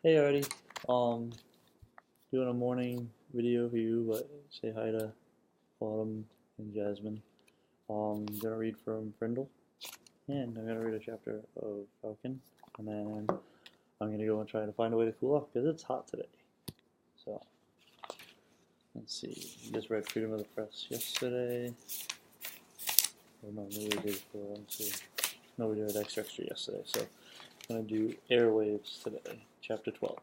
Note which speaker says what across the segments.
Speaker 1: Hey Arty, um, doing a morning video for you, but say hi to Autumn and Jasmine. Gonna read from Brindle, and I'm gonna read a chapter of Falcon, and then I'm gonna go and try to find a way to cool off because it's hot today. So let's see. Just read Freedom of the Press yesterday. Oh no, maybe we did before. Let's see. No, we did extra yesterday. So I'm gonna do Airwaves today, chapter 12.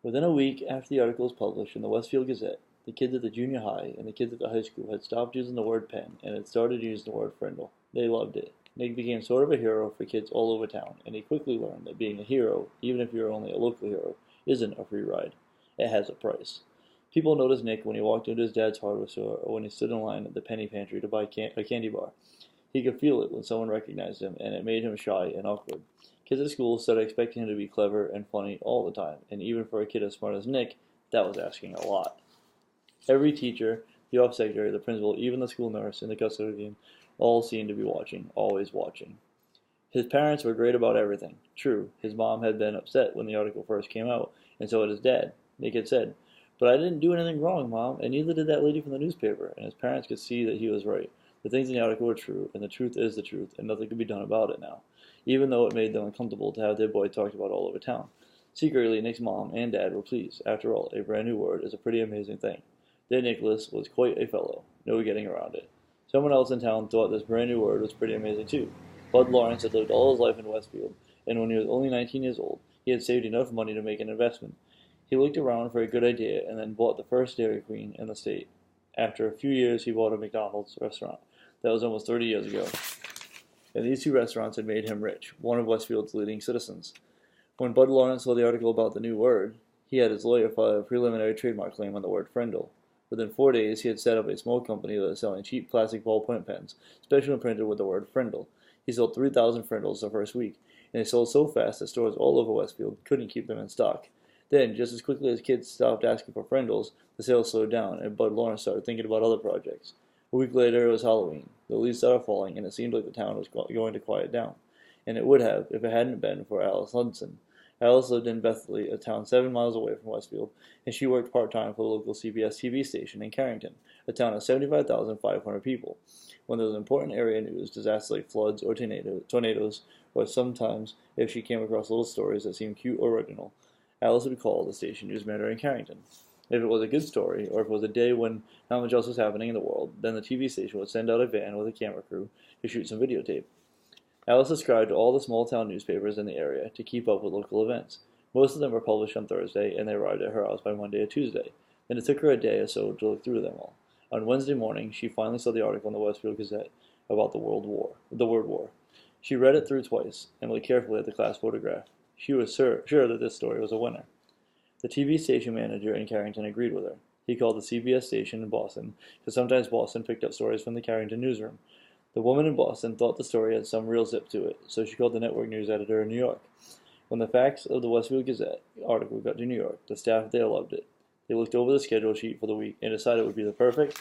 Speaker 1: Within a week after the article was published in the Westfield Gazette, the kids at the junior high and the kids at the high school had stopped using the word pen and had started using the word frindle. They loved it. Nick became sort of a hero for kids all over town, and he quickly learned that being a hero, even if you're only a local hero, isn't a free ride. It has a price. People noticed Nick when he walked into his dad's hardware store or when he stood in line at the penny pantry to buy a candy bar. He could feel it when someone recognized him, and it made him shy and awkward. Kids at school started expecting him to be clever and funny all the time, and even for a kid as smart as Nick, that was asking a lot. Every teacher, the office secretary, the principal, even the school nurse, and the custodian all seemed to be watching, always watching. His parents were great about everything. True, his mom had been upset when the article first came out, and so had his dad. Nick had said, "But I didn't do anything wrong, Mom, and neither did that lady from the newspaper," and his parents could see that he was right. The things in the article were true, and the truth is the truth, and nothing could be done about it now, even though it made them uncomfortable to have their boy talked about all over town. Secretly, Nick's mom and dad were pleased. After all, a brand new word is a pretty amazing thing. Their Nicholas was quite a fellow. No getting around it. Someone else in town thought this brand new word was pretty amazing too. Bud Lawrence had lived all his life in Westfield, and when he was only 19 years old, he had saved enough money to make an investment. He looked around for a good idea and then bought the first Dairy Queen in the state. After a few years, he bought a McDonald's restaurant. That was almost 30 years ago. And these two restaurants had made him rich, one of Westfield's leading citizens. When Bud Lawrence saw the article about the new word, he had his lawyer file a preliminary trademark claim on the word frindle. Within 4 days, he had set up a small company that was selling cheap plastic ballpoint pens, specially printed with the word frindle. He sold 3,000 frindles the first week, and they sold so fast that stores all over Westfield couldn't keep them in stock. Then, just as quickly as kids stopped asking for frindles, the sales slowed down, and Bud Lawrence started thinking about other projects. A week later, it was Halloween. The leaves started falling, and it seemed like the town was going to quiet down. And it would have if it hadn't been for Alice Hudson. Alice lived in Bethley, a town 7 miles away from Westfield, and she worked part-time for the local CBS TV station in Carrington, a town of 75,500 people. When there was important area news, disasters like floods or tornadoes, or sometimes if she came across little stories that seemed cute or original, Alice would call the station newsmanager in Carrington. If it was a good story, or if it was a day when not much else was happening in the world, then the TV station would send out a van with a camera crew to shoot some videotape. Alice subscribed to all the small-town newspapers in the area to keep up with local events. Most of them were published on Thursday, and they arrived at her house by Monday or Tuesday. Then it took her a day or so to look through them all. On Wednesday morning, she finally saw the article in the Westfield Gazette about the word war. She read it through twice, and looked carefully at the class photograph. She was sure that this story was a winner. The TV station manager in Carrington agreed with her. He called the CBS station in Boston, because sometimes Boston picked up stories from the Carrington newsroom. The woman in Boston thought the story had some real zip to it, so she called the network news editor in New York. When the facts of the Westfield Gazette article got to New York, the staff there loved it. They looked over the schedule sheet for the week and decided it would be the perfect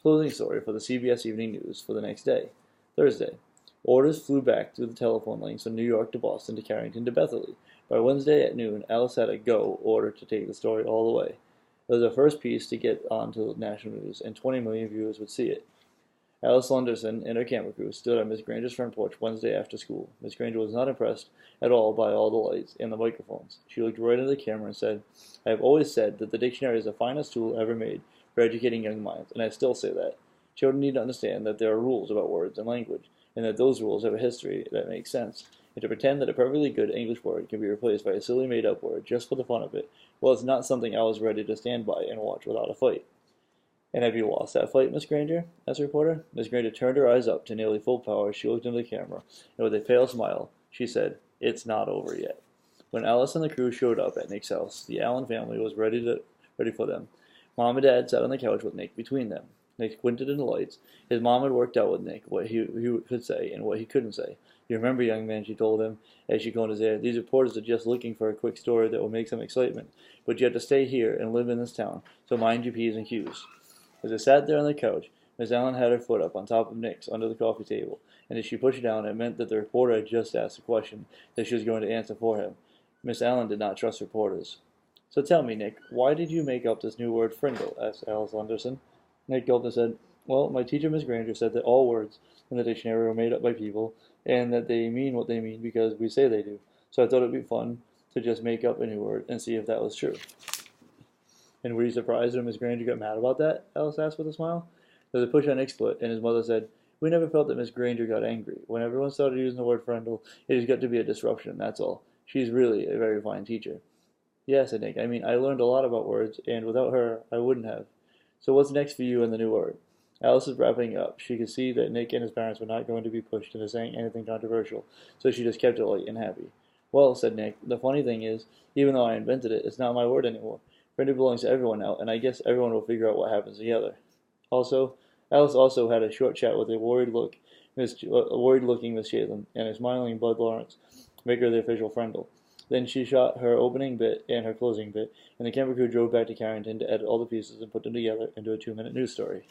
Speaker 1: closing story for the CBS Evening News for the next day, Thursday. Orders flew back through the telephone links from New York to Boston to Carrington to Bethley. By Wednesday at noon, Alice had a go order to take the story all the way. It was the first piece to get onto the national news, and 20 million viewers would see it. Alice Lunderson and her camera crew stood on Miss Granger's front porch Wednesday after school. Miss Granger was not impressed at all by all the lights and the microphones. She looked right into the camera and said, "I have always said that the dictionary is the finest tool ever made for educating young minds, and I still say that. Children need to understand that there are rules about words and language, and that those rules have a history that makes sense. And to pretend that a perfectly good English word can be replaced by a silly made-up word just for the fun of it, well, it's not something I was ready to stand by and watch without a fight." "And have you lost that fight, Miss Granger?" asked the reporter. Miss Granger turned her eyes up to nearly full power as she looked into the camera, and with a pale smile, she said, "It's not over yet." When Alice and the crew showed up at Nick's house, the Allen family was ready for them. Mom and Dad sat on the couch with Nick between them. Nick squinted in the lights. His mom had worked out with Nick what he could say and what he couldn't say. "You remember, young man," she told him, as she combed his hair, "these reporters are just looking for a quick story that will make some excitement. But you have to stay here and live in this town, so mind your P's and Q's." As they sat there on the couch, Miss Allen had her foot up on top of Nick's under the coffee table, and as she pushed it down, it meant that the reporter had just asked a question that she was going to answer for him. Miss Allen did not trust reporters. "So tell me, Nick, why did you make up this new word frindle?" asked Alice Lunderson. Nick gulped and said, "Well, my teacher, Miss Granger, said that all words in the dictionary were made up by people, and that they mean what they mean because we say they do. So I thought it'd be fun to just make up a new word and see if that was true." "And were you surprised when Miss Granger got mad about that?" Alice asked with a smile. There was a push on Nick's foot, and his mother said, "We never felt that Miss Granger got angry. When everyone started using the word frindle, it has got to be a disruption, that's all. She's really a very fine teacher." "Yeah," said Nick. "I mean, I learned a lot about words, and without her, I wouldn't have. So what's next for you and the new word?" Alice was wrapping up. She could see that Nick and his parents were not going to be pushed into saying anything controversial, so she just kept it light and happy. "Well," said Nick, "the funny thing is, even though I invented it, it's not my word anymore. Friendly belongs to everyone now, and I guess everyone will figure out what happens together." Alice also had a short chat with a worried-looking Miss Chalin and a smiling Bud Lawrence, maker of the official friendle. Then she shot her opening bit and her closing bit, and the camera crew drove back to Carrington to edit all the pieces and put them together into a 2-minute news story.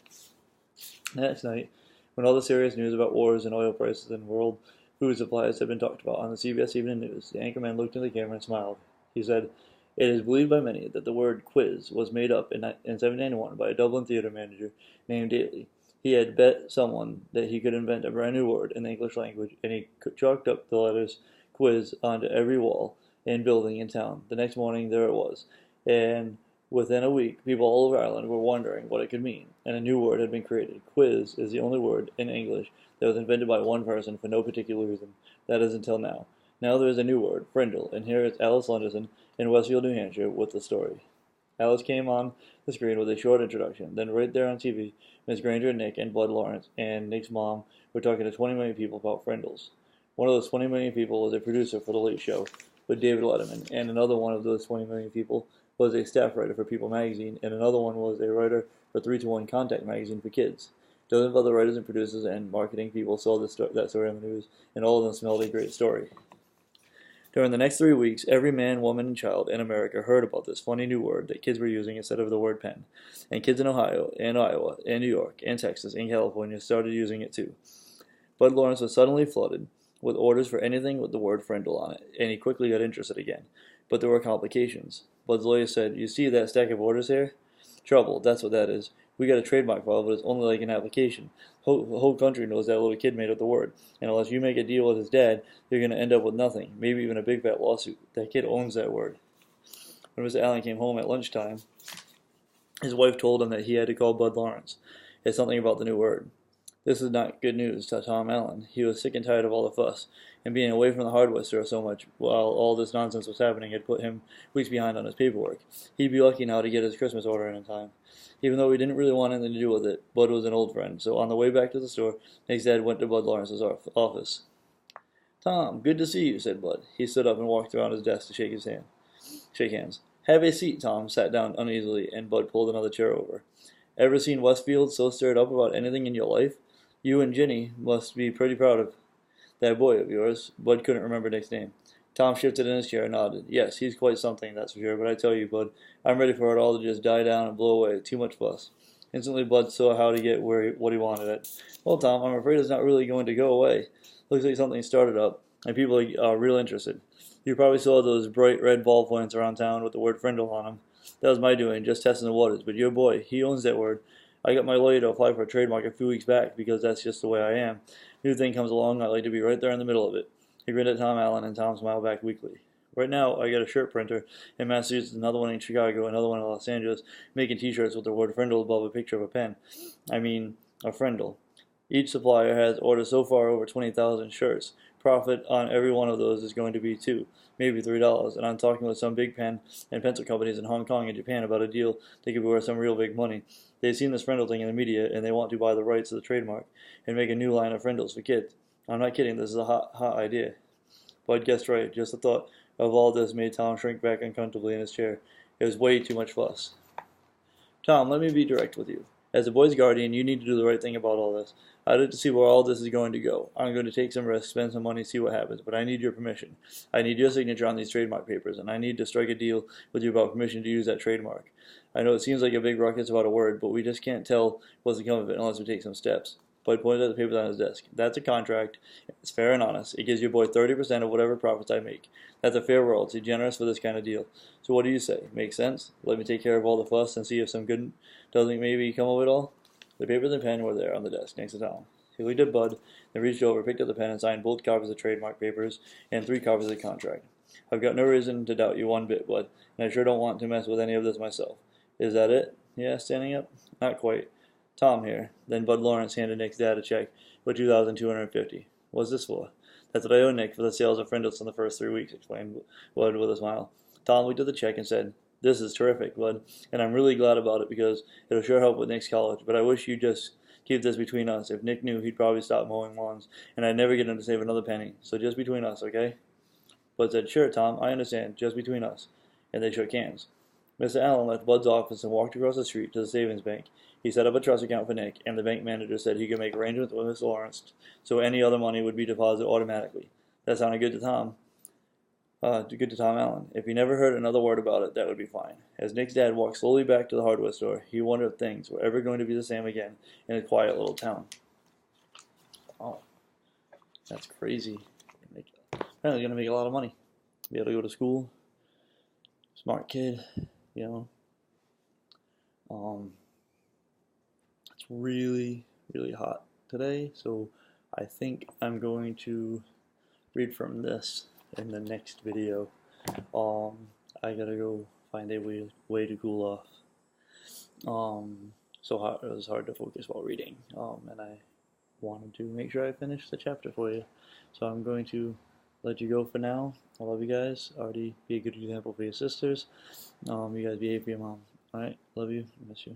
Speaker 1: The next night, when all the serious news about wars and oil prices and world food supplies had been talked about on the CBS Evening News, the anchorman looked into the camera and smiled. He said, "It is believed by many that the word quiz was made up in 1791 by a Dublin theater manager named Daly. He had bet someone that he could invent a brand new word in the English language, and he chalked up the letters quiz onto every wall and building in town. The next morning there it was, and within a week people all over Ireland were wondering what it could mean, and a new word had been created. Quiz is the only word in English that was invented by one person for no particular reason. That is until now. Now there is a new word, frindle, and here is Alice Lunderson in Westfield, New Hampshire, with the story." Alice came on the screen with a short introduction. Then right there on TV, Miss Granger and Nick and Bud Lawrence and Nick's mom were talking to 20 million people about frindles. One of those 20 million people was a producer for The Late Show with David Letterman, and another one of those 20 million people was a staff writer for People magazine, and another one was a writer for 3-to-1 Contact magazine for kids. Dozens of other writers and producers and marketing people saw that story on the news, and all of them smelled a great story. During the next 3 weeks, every man, woman, and child in America heard about this funny new word that kids were using instead of the word pen. And kids in Ohio, and Iowa, and New York, and Texas, and California started using it too. Bud Lawrence was suddenly flooded with orders for anything with the word frindle on it, and he quickly got interested again. But there were complications. Bud's lawyer said, "You see that stack of orders here? Trouble, that's what that is. We got a trademark file, but it's only like an application. The whole country knows that little kid made up the word, and unless you make a deal with his dad, you're going to end up with nothing, maybe even a big fat lawsuit. That kid owns that word." When Mr. Allen came home at lunchtime, his wife told him that he had to call Bud Lawrence. It's something about the new word. This is not good news to Tom Allen. He was sick and tired of all the fuss, and being away from the hardware store so much while all this nonsense was happening had put him weeks behind on his paperwork. He'd be lucky now to get his Christmas order in time. Even though he didn't really want anything to do with it, Bud was an old friend, so on the way back to the store, Nick's dad went to Bud Lawrence's office. "Tom, good to see you," said Bud. He stood up and walked around his desk to shake hands. "Have a seat." Tom sat down uneasily, and Bud pulled another chair over. "Ever seen Westfield so stirred up about anything in your life? You and Ginny must be pretty proud of that boy of yours." Bud couldn't remember Nick's name. Tom shifted in his chair and nodded. "Yes, he's quite something, that's for sure, but I tell you, Bud, I'm ready for it all to just die down and blow away. Too much fuss." Instantly, Bud saw how to get what he wanted it. "Well, Tom, I'm afraid it's not really going to go away. Looks like something started up, and people are real interested. You probably saw those bright red ballpoints around town with the word frindle on them. That was my doing, just testing the waters, but your boy, he owns that word. I got my lawyer to apply for a trademark a few weeks back because that's just the way I am. New thing comes along, I like to be right there in the middle of it." He grinned at Tom Allen, and Tom smiled back weakly. "Right now, I got a shirt printer in Massachusetts, another one in Chicago, another one in Los Angeles, making T-shirts with the word frindle above a picture of a pen. I mean, a frindle. Each supplier has ordered so far over 20,000 shirts. Profit on every one of those is going to be $2, maybe $3, and I'm talking with some big pen and pencil companies in Hong Kong and Japan about a deal that could be worth some real big money. They've seen this frindle thing in the media, and they want to buy the rights to the trademark and make a new line of frindles for kids. I'm not kidding, this is a hot idea." Bud guessed right. Just the thought of all this made Tom shrink back uncomfortably in his chair. It was way too much fuss. "Tom, let me be direct with you. As a boy's guardian, you need to do the right thing about all this. I'd like to see where all this is going to go. I'm going to take some risks, spend some money, see what happens, but I need your permission. I need your signature on these trademark papers, and I need to strike a deal with you about permission to use that trademark. I know it seems like a big ruckus about a word, but we just can't tell what's to come of it unless we take some steps." Bud pointed at the papers on his desk. That's a contract. It's fair and honest. It gives your boy 30% of whatever profits I make. That's a fair world. Too generous for this kind of deal. So what do you say? Make sense? Let me take care of all the fuss and see if some good doesn't maybe come of it all? The papers and pen were there on the desk next to Tom. He looked at Bud, then reached over, picked up the pen, and signed both copies of trademark papers and 3 copies of the contract. I've got no reason to doubt you one bit, Bud, and I sure don't want to mess with any of this myself. Is that it? He asked, standing up. Not quite. Tom here. Then Bud Lawrence handed Nick's dad a check for $2,250. What's this for? That's what I owe Nick for the sales of Frindles in the first 3 weeks, explained Bud with a smile. Tom looked at the check and said, This is terrific, Bud, and I'm really glad about it because it'll sure help with Nick's college, but I wish you'd just keep this between us. If Nick knew, he'd probably stop mowing lawns, and I'd never get him to save another penny. So just between us, okay? Bud said, Sure, Tom, I understand. Just between us. And they shook hands. Mr. Allen left Bud's office and walked across the street to the savings bank. He set up a trust account for Nick, and the bank manager said he could make arrangements with Mr. Lawrence so any other money would be deposited automatically. That sounded good to Tom. Good to Tom Allen. If he never heard another word about it, that would be fine. As Nick's dad walked slowly back to the hardware store, he wondered if things were ever going to be the same again in a quiet little town. Oh, that's crazy. Apparently going to make a lot of money. Be able to go to school. Smart kid, you know. It's really, really hot today, so I think I'm going to read from this in the next video. I gotta go find a way to cool off. So it was hard to focus while reading, and I wanted to make sure I finished the chapter for you. So I'm going to let you go for now. I love you guys. Arty, be a good example for your sisters. You guys behave for your mom. Alright, love you. Miss you.